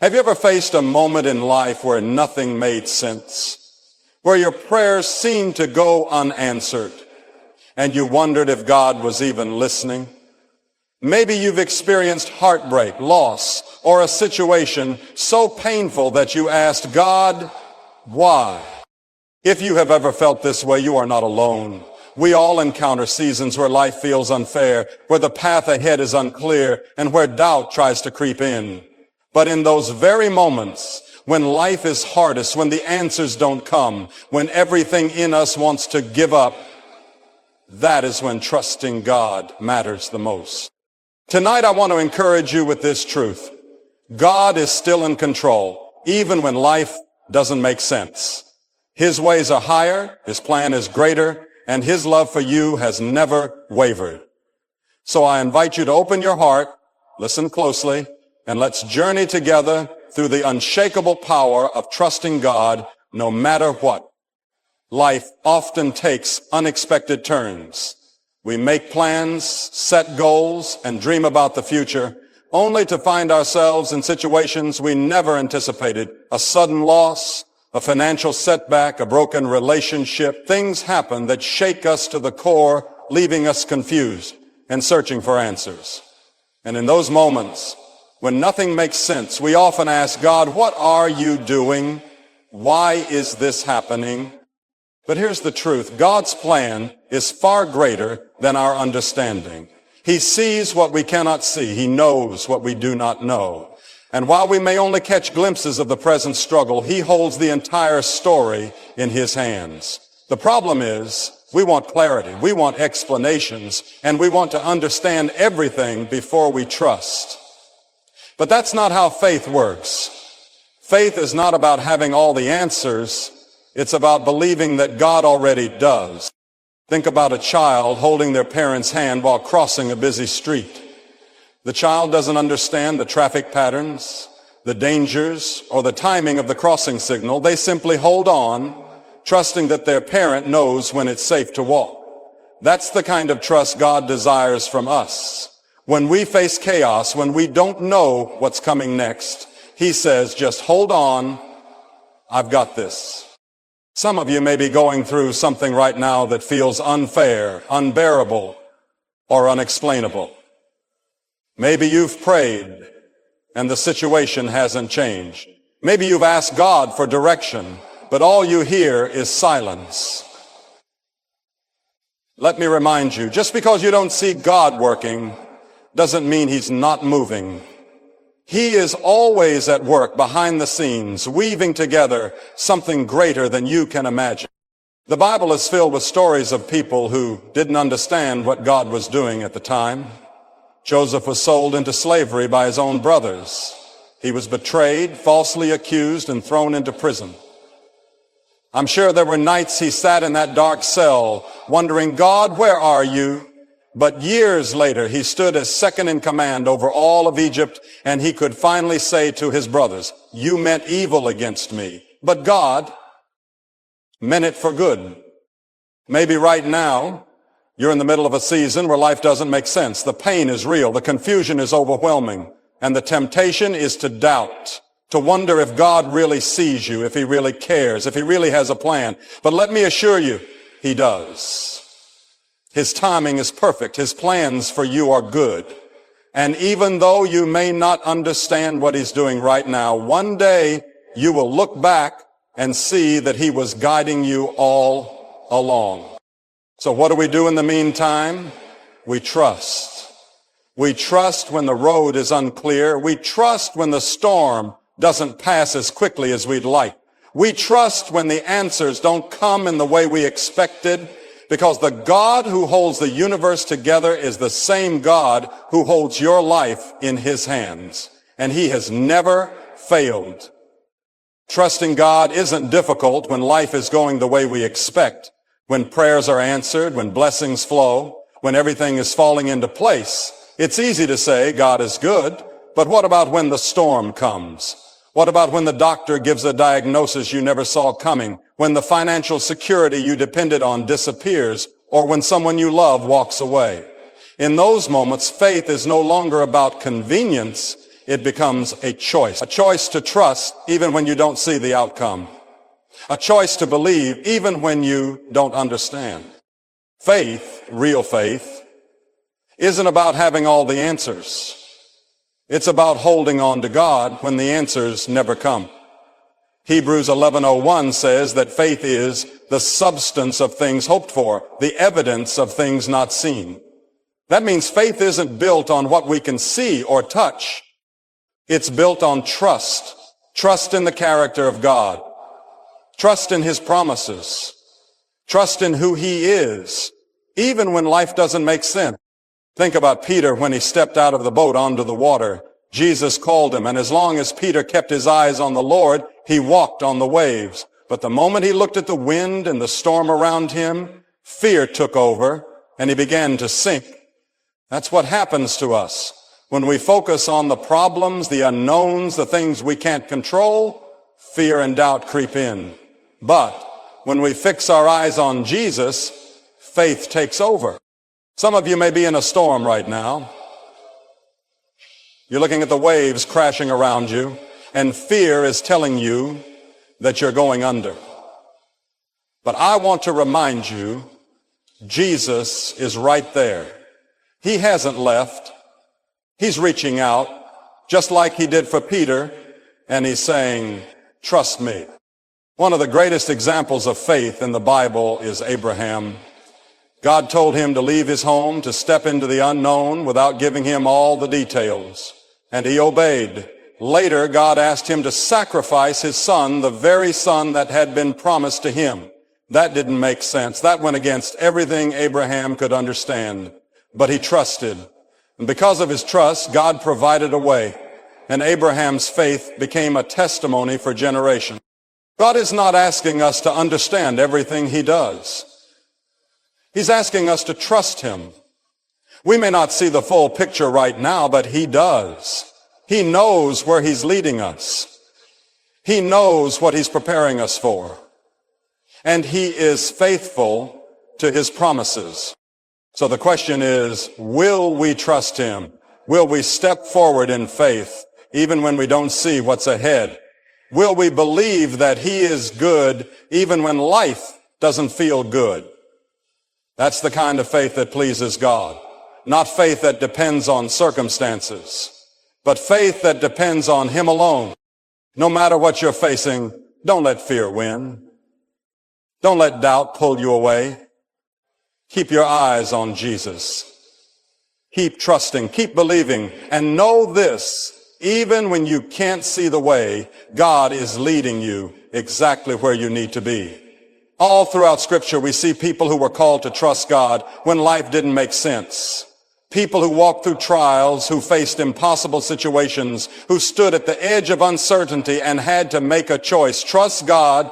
Have you ever faced a moment in life where nothing made sense, where your prayers seemed to go unanswered, and you wondered if God was even listening? Maybe you've experienced heartbreak, loss, or a situation so painful that you asked, God, why? If you have ever felt this way, you are not alone. We all encounter seasons where life feels unfair, where the path ahead is unclear, and where doubt tries to creep in. But in those very moments, when life is hardest, when the answers don't come, when everything in us wants to give up, that is when trusting God matters the most. Tonight I want to encourage you with this truth. God is still in control, even when life doesn't make sense. His ways are higher, His plan is greater, and His love for you has never wavered. So I invite you to open your heart, listen closely, and let's journey together through the unshakable power of trusting God no matter what. Life often takes unexpected turns. We make plans, set goals, and dream about the future, only to find ourselves in situations we never anticipated. A sudden loss, a financial setback, a broken relationship. Things happen that shake us to the core, leaving us confused and searching for answers. And in those moments, when nothing makes sense, we often ask God, what are you doing? Why is this happening? But here's the truth. God's plan is far greater than our understanding. He sees what we cannot see. He knows what we do not know. And while we may only catch glimpses of the present struggle, He holds the entire story in His hands. The problem is, we want clarity, we want explanations, and we want to understand everything before we trust. But that's not how faith works. Faith is not about having all the answers. It's about believing that God already does. Think about a child holding their parent's hand while crossing a busy street. The child doesn't understand the traffic patterns, the dangers, or the timing of the crossing signal. They simply hold on, trusting that their parent knows when it's safe to walk. That's the kind of trust God desires from us. When we face chaos, when we don't know what's coming next, He says, just hold on, I've got this. Some of you may be going through something right now that feels unfair, unbearable, or unexplainable. Maybe you've prayed and the situation hasn't changed. Maybe you've asked God for direction, but all you hear is silence. Let me remind you, just because you don't see God working doesn't mean He's not moving. He is always at work behind the scenes, weaving together something greater than you can imagine. The Bible is filled with stories of people who didn't understand what God was doing at the time. Joseph was sold into slavery by his own brothers. He was betrayed, falsely accused, and thrown into prison. I'm sure there were nights he sat in that dark cell wondering, God, where are you? But years later, he stood as second in command over all of Egypt, and he could finally say to his brothers, you meant evil against me, but God meant it for good. Maybe right now, you're in the middle of a season where life doesn't make sense. The pain is real, the confusion is overwhelming, and the temptation is to doubt, to wonder if God really sees you, if He really cares, if He really has a plan. But let me assure you, He does. His timing is perfect. His plans for you are good. And even though you may not understand what He's doing right now, one day you will look back and see that He was guiding you all along. So what do we do in the meantime? We trust. We trust when the road is unclear. We trust when the storm doesn't pass as quickly as we'd like. We trust when the answers don't come in the way we expected, because the God who holds the universe together is the same God who holds your life in His hands. And He has never failed. Trusting God isn't difficult when life is going the way we expect, when prayers are answered, when blessings flow, when everything is falling into place. It's easy to say God is good, but what about when the storm comes? What about when the doctor gives a diagnosis you never saw coming? When the financial security you depended on disappears? Or when someone you love walks away? In those moments, faith is no longer about convenience. it becomes a choice to trust even when you don't see the outcome, a choice to believe even when you don't understand. Faith, real faith, isn't about having all the answers. It's about holding on to God when the answers never come. Hebrews 11:01 says that faith is the substance of things hoped for, the evidence of things not seen. That means faith isn't built on what we can see or touch. It's built on trust. Trust in the character of God. Trust in His promises. Trust in who He is, even when life doesn't make sense. Think about Peter when he stepped out of the boat onto the water. Jesus called him, and as long as Peter kept his eyes on the Lord, he walked on the waves. But the moment he looked at the wind and the storm around him, fear took over, and he began to sink. That's what happens to us. When we focus on the problems, the unknowns, the things we can't control, fear and doubt creep in. But when we fix our eyes on Jesus, faith takes over. Some of you may be in a storm right now. You're looking at the waves crashing around you, and fear is telling you that you're going under. But I want to remind you, Jesus is right there. He hasn't left. He's reaching out, just like He did for Peter, and He's saying, trust me. One of the greatest examples of faith in the Bible is Abraham. God told him to leave his home, to step into the unknown without giving him all the details. And he obeyed. Later, God asked him to sacrifice his son, the very son that had been promised to him. That didn't make sense. That went against everything Abraham could understand. But he trusted. And because of his trust, God provided a way. And Abraham's faith became a testimony for generations. God is not asking us to understand everything He does. He's asking us to trust Him. We may not see the full picture right now, but He does. He knows where He's leading us. He knows what He's preparing us for. And He is faithful to His promises. So the question is, will we trust Him? Will we step forward in faith, even when we don't see what's ahead? Will we believe that He is good, even when life doesn't feel good? That's the kind of faith that pleases God. Not faith that depends on circumstances, but faith that depends on Him alone. No matter what you're facing, don't let fear win. Don't let doubt pull you away. Keep your eyes on Jesus. Keep trusting, keep believing, and know this, even when you can't see the way, God is leading you exactly where you need to be. All throughout Scripture, we see people who were called to trust God when life didn't make sense. People who walked through trials, who faced impossible situations, who stood at the edge of uncertainty and had to make a choice, trust God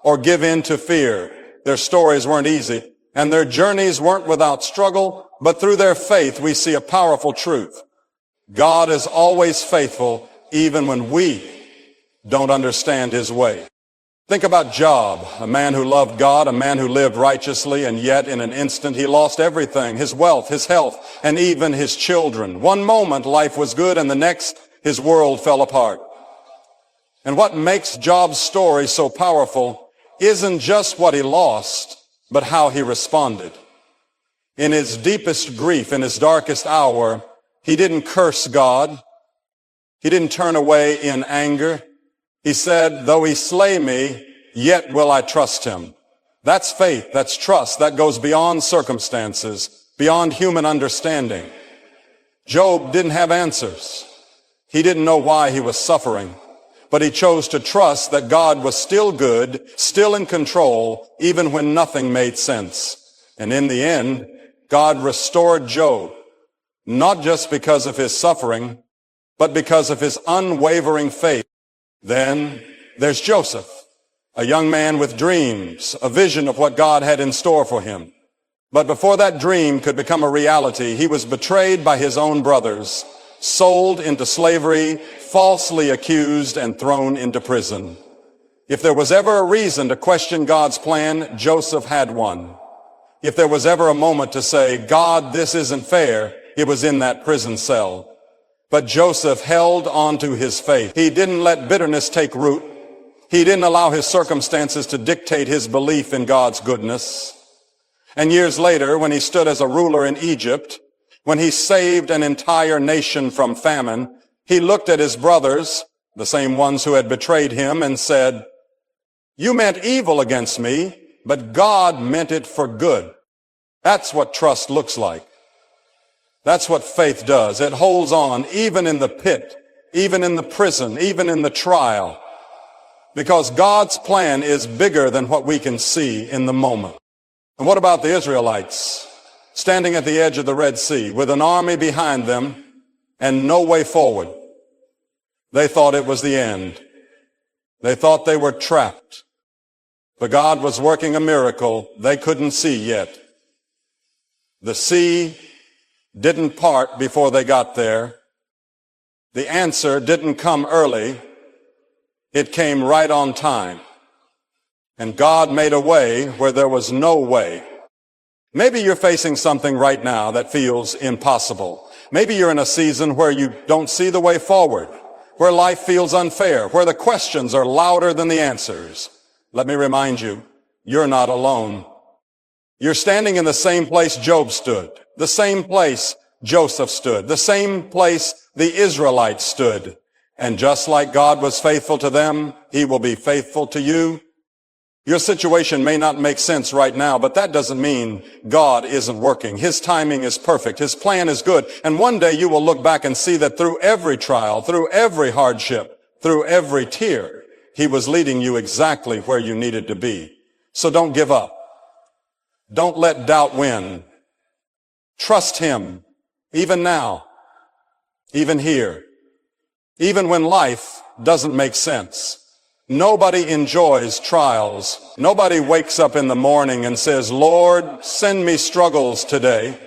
or give in to fear. Their stories weren't easy, and their journeys weren't without struggle, but through their faith, we see a powerful truth. God is always faithful, even when we don't understand His way. Think about Job, a man who loved God, a man who lived righteously, and yet in an instant he lost everything, his wealth, his health, and even his children. One moment life was good, and the next his world fell apart. And what makes Job's story so powerful isn't just what he lost, but how he responded. In his deepest grief, in his darkest hour, he didn't curse God. He didn't turn away in anger. He said, though He slay me, yet will I trust Him. That's faith, that's trust, that goes beyond circumstances, beyond human understanding. Job didn't have answers. He didn't know why he was suffering, but he chose to trust that God was still good, still in control, even when nothing made sense. And in the end, God restored Job, not just because of his suffering, but because of his unwavering faith. Then there's Joseph, a young man with dreams, a vision of what God had in store for him. But before that dream could become a reality, he was betrayed by his own brothers, sold into slavery, falsely accused, and thrown into prison. If there was ever a reason to question God's plan, Joseph had one. If there was ever a moment to say, God, this isn't fair, it was in that prison cell. But Joseph held on to his faith. He didn't let bitterness take root. He didn't allow his circumstances to dictate his belief in God's goodness. And years later, when he stood as a ruler in Egypt, when he saved an entire nation from famine, he looked at his brothers, the same ones who had betrayed him, and said, "You meant evil against me, but God meant it for good." That's what trust looks like. That's what faith does. It holds on even in the pit, even in the prison, even in the trial, because God's plan is bigger than what we can see in the moment. And what about the Israelites standing at the edge of the Red Sea with an army behind them and no way forward? They thought it was the end. They thought they were trapped. But God was working a miracle they couldn't see yet. The sea didn't part before they got there. The answer didn't come early. It came right on time. And God made a way where there was no way. Maybe you're facing something right now that feels impossible. Maybe you're in a season where you don't see the way forward, where life feels unfair, where the questions are louder than the answers. Let me remind you, you're not alone. You're standing in the same place Job stood, the same place Joseph stood, the same place the Israelites stood. And just like God was faithful to them, he will be faithful to you. Your situation may not make sense right now, but that doesn't mean God isn't working. His timing is perfect. His plan is good. And one day you will look back and see that through every trial, through every hardship, through every tear, he was leading you exactly where you needed to be. So don't give up. Don't let doubt win. Trust him, even now, even here, even when life doesn't make sense. Nobody enjoys trials. Nobody wakes up in the morning and says, "Lord, send me struggles today."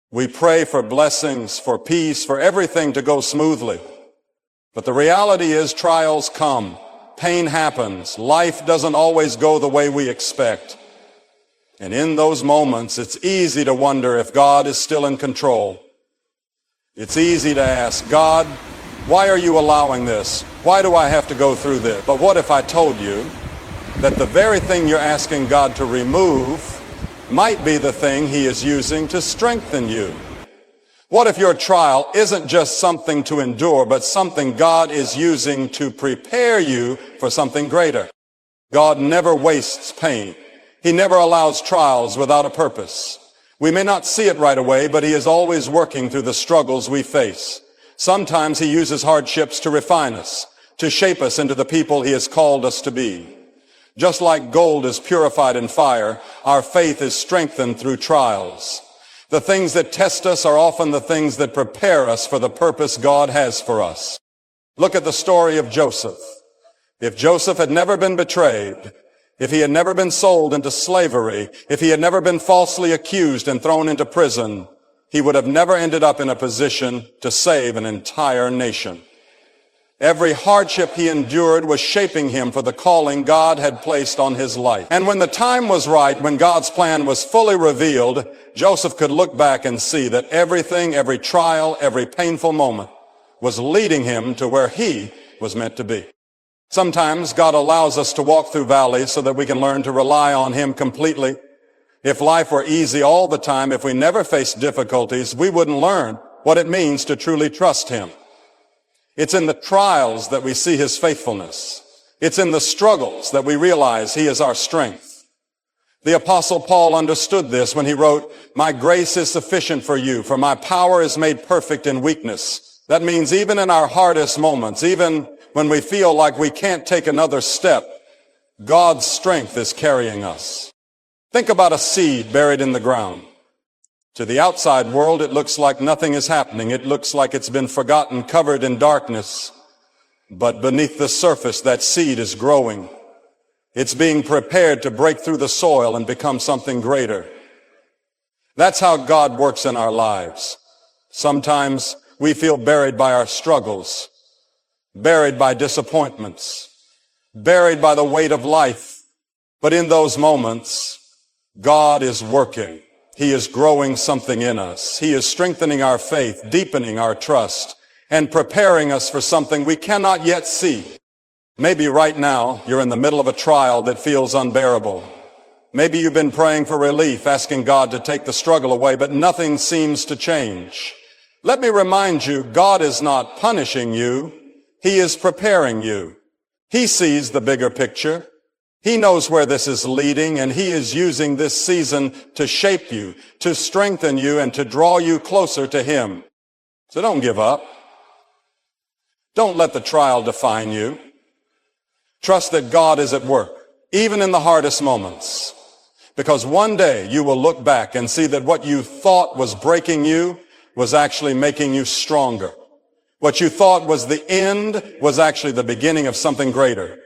We pray for blessings, for peace, for everything to go smoothly. But the reality is trials come. Pain happens. Life doesn't always go the way we expect. And in those moments, it's easy to wonder if God is still in control. It's easy to ask, "God, why are you allowing this? Why do I have to go through this?" But what if I told you that the very thing you're asking God to remove might be the thing he is using to strengthen you? What if your trial isn't just something to endure, but something God is using to prepare you for something greater? God never wastes pain. He never allows trials without a purpose. We may not see it right away, but he is always working through the struggles we face. Sometimes he uses hardships to refine us, to shape us into the people he has called us to be. Just like gold is purified in fire, our faith is strengthened through trials. The things that test us are often the things that prepare us for the purpose God has for us. Look at the story of Joseph. If Joseph had never been betrayed, if he had never been sold into slavery, if he had never been falsely accused and thrown into prison, he would have never ended up in a position to save an entire nation. Every hardship he endured was shaping him for the calling God had placed on his life. And when the time was right, when God's plan was fully revealed, Joseph could look back and see that everything, every trial, every painful moment was leading him to where he was meant to be. Sometimes God allows us to walk through valleys so that we can learn to rely on him completely. If life were easy all the time, if we never faced difficulties, we wouldn't learn what it means to truly trust him. It's in the trials that we see his faithfulness. It's in the struggles that we realize he is our strength. The Apostle Paul understood this when he wrote, "My grace is sufficient for you, for my power is made perfect in weakness." That means even in our hardest moments, even when we feel like we can't take another step, God's strength is carrying us. Think about a seed buried in the ground. To the outside world, it looks like nothing is happening. It looks like it's been forgotten, covered in darkness. But beneath the surface, that seed is growing. It's being prepared to break through the soil and become something greater. That's how God works in our lives. Sometimes we feel buried by our struggles, buried by disappointments, buried by the weight of life. But in those moments, God is working. He is growing something in us. He is strengthening our faith, deepening our trust, and preparing us for something we cannot yet see. Maybe right now you're in the middle of a trial that feels unbearable. Maybe you've been praying for relief, asking God to take the struggle away, but nothing seems to change. Let me remind you, God is not punishing you. He is preparing you. He sees the bigger picture. He knows where this is leading, and He is using this season to shape you, to strengthen you, and to draw you closer to Him. So don't give up. Don't let the trial define you. Trust that God is at work, even in the hardest moments. Because one day you will look back and see that what you thought was breaking you was actually making you stronger. What you thought was the end was actually the beginning of something greater.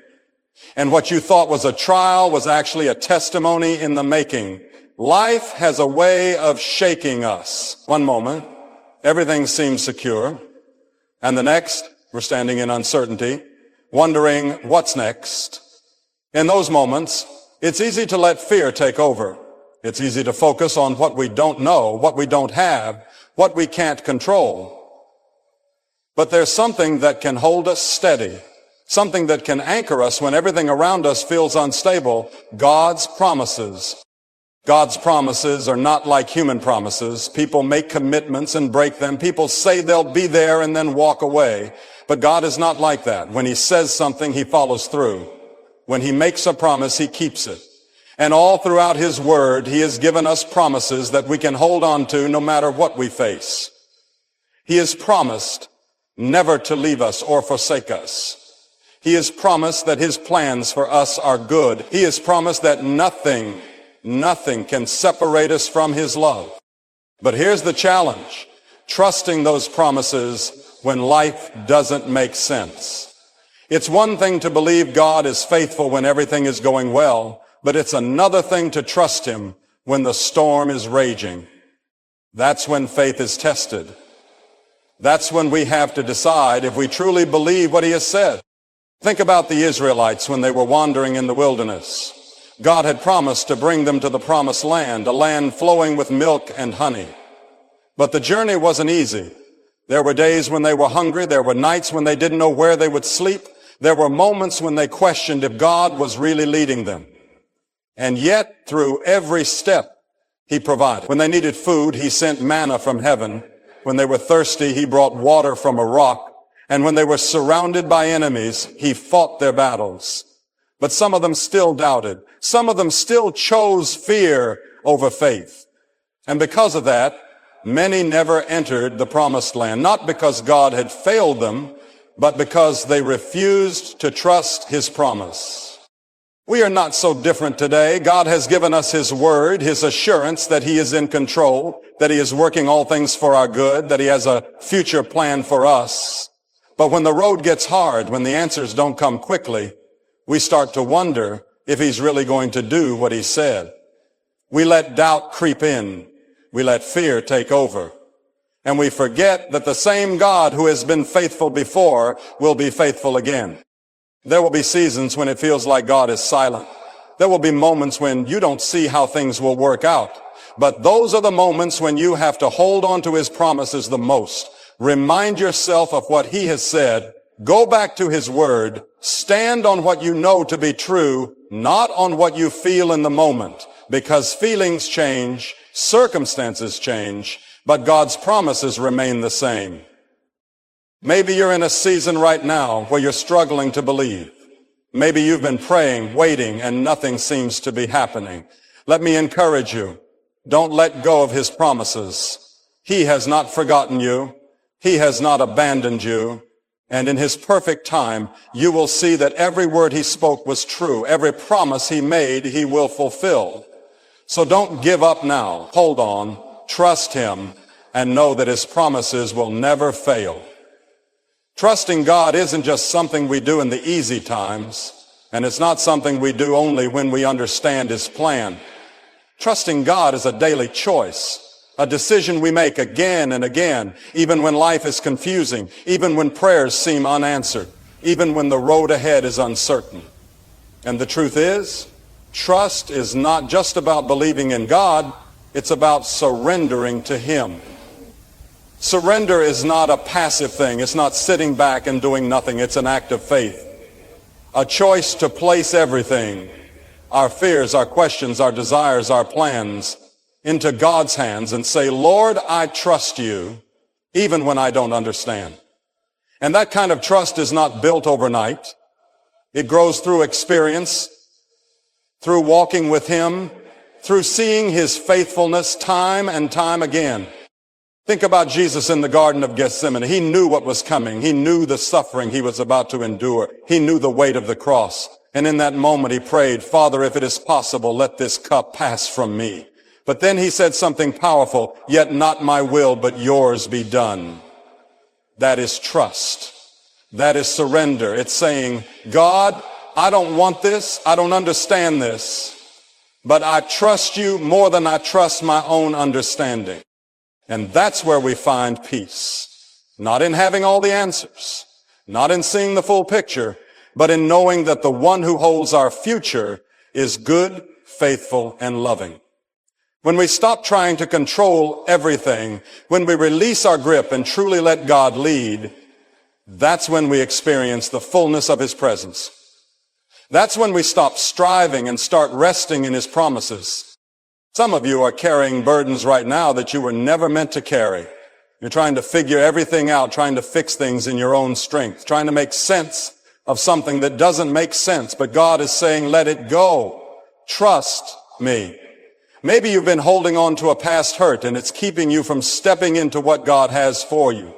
And what you thought was a trial was actually a testimony in the making. Life has a way of shaking us. One moment, everything seems secure. And the next, we're standing in uncertainty, wondering what's next. In those moments, it's easy to let fear take over. It's easy to focus on what we don't know, what we don't have, what we can't control. But there's something that can hold us steady, something that can anchor us when everything around us feels unstable: God's promises. God's promises are not like human promises. People make commitments and break them. People say they'll be there and then walk away. But God is not like that. When He says something, He follows through. When He makes a promise, He keeps it. And all throughout His Word, He has given us promises that we can hold on to no matter what we face. He has promised never to leave us or forsake us. He has promised that His plans for us are good. He has promised that nothing can separate us from His love. But here's the challenge: trusting those promises when life doesn't make sense. It's one thing to believe God is faithful when everything is going well, but it's another thing to trust Him when the storm is raging. That's when faith is tested. That's when we have to decide if we truly believe what He has said. Think about the Israelites when they were wandering in the wilderness. God had promised to bring them to the promised land, a land flowing with milk and honey. But the journey wasn't easy. There were days when they were hungry. There were nights when they didn't know where they would sleep. There were moments when they questioned if God was really leading them. And yet, through every step, He provided. When they needed food, He sent manna from heaven. When they were thirsty, He brought water from a rock. And when they were surrounded by enemies, He fought their battles. But some of them still doubted. Some of them still chose fear over faith. And because of that, many never entered the promised land, not because God had failed them, but because they refused to trust His promise. We are not so different today. God has given us His word, His assurance that He is in control, that He is working all things for our good, that He has a future plan for us. But when the road gets hard, when the answers don't come quickly, we start to wonder if He's really going to do what He said. We let doubt creep in. We let fear take over. And we forget that the same God who has been faithful before will be faithful again. There will be seasons when it feels like God is silent. There will be moments when you don't see how things will work out. But those are the moments when you have to hold on to His promises the most. Remind yourself of what He has said. Go back to His word. Stand on what you know to be true, not on what you feel in the moment. Because feelings change, circumstances change, but God's promises remain the same. Maybe you're in a season right now where you're struggling to believe. Maybe you've been praying, waiting, and nothing seems to be happening. Let me encourage you. Don't let go of His promises. He has not forgotten you. He has not abandoned you. And in His perfect time, you will see that every word He spoke was true. Every promise He made, He will fulfill. So don't give up now. Hold on, trust Him, and know that His promises will never fail. Trusting God isn't just something we do in the easy times, and it's not something we do only when we understand His plan. Trusting God is a daily choice, a decision we make again and again, even when life is confusing, even when prayers seem unanswered, even when the road ahead is uncertain. And the truth is, trust is not just about believing in God, It's about surrendering to Him. Surrender is not a passive thing. It's not sitting back and doing nothing. It's an act of faith. A choice to place everything, our fears, our questions, our desires, our plans, into God's hands and say, Lord, I trust you, even when I don't understand. And that kind of trust is not built overnight. It grows through experience, through walking with Him, through seeing His faithfulness time and time again. Think about Jesus in the Garden of Gethsemane. He knew what was coming. He knew the suffering He was about to endure. He knew the weight of the cross. And in that moment He prayed, Father, if it is possible, let this cup pass from me. But then He said something powerful, yet not my will, but yours be done. That is trust. That is surrender. It's saying, God, I don't want this. I don't understand this. But I trust you more than I trust my own understanding. And that's where we find peace. Not in having all the answers, not in seeing the full picture, but in knowing that the one who holds our future is good, faithful, and loving. When we stop trying to control everything, when we release our grip and truly let God lead, that's when we experience the fullness of His presence. That's when we stop striving and start resting in His promises. Some of you are carrying burdens right now that you were never meant to carry. You're trying to figure everything out, trying to fix things in your own strength, trying to make sense of something that doesn't make sense. But God is saying, let it go. Trust me. Maybe you've been holding on to a past hurt and it's keeping you from stepping into what God has for you.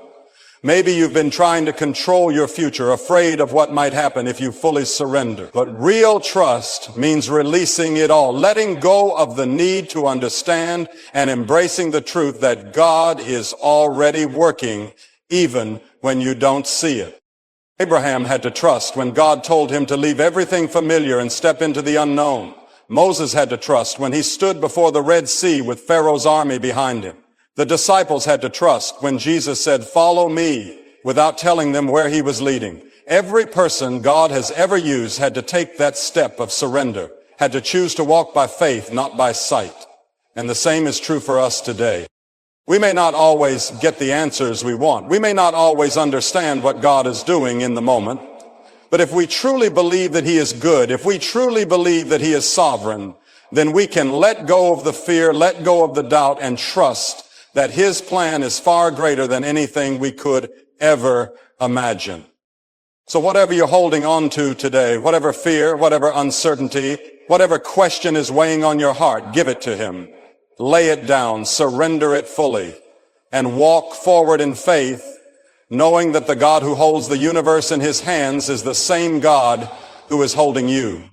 Maybe you've been trying to control your future, afraid of what might happen if you fully surrender. But real trust means releasing it all, letting go of the need to understand and embracing the truth that God is already working even when you don't see it. Abraham had to trust when God told him to leave everything familiar and step into the unknown. Moses had to trust when he stood before the Red Sea with Pharaoh's army behind him. The disciples had to trust when Jesus said, follow me, without telling them where He was leading. Every person God has ever used had to take that step of surrender, had to choose to walk by faith, not by sight. And the same is true for us today. We may not always get the answers we want. We may not always understand what God is doing in the moment. But if we truly believe that He is good, if we truly believe that He is sovereign, then we can let go of the fear, let go of the doubt, and trust that His plan is far greater than anything we could ever imagine. So whatever you're holding on to today, whatever fear, whatever uncertainty, whatever question is weighing on your heart, give it to Him. Lay it down, surrender it fully, and walk forward in faith, knowing that the God who holds the universe in His hands is the same God who is holding you.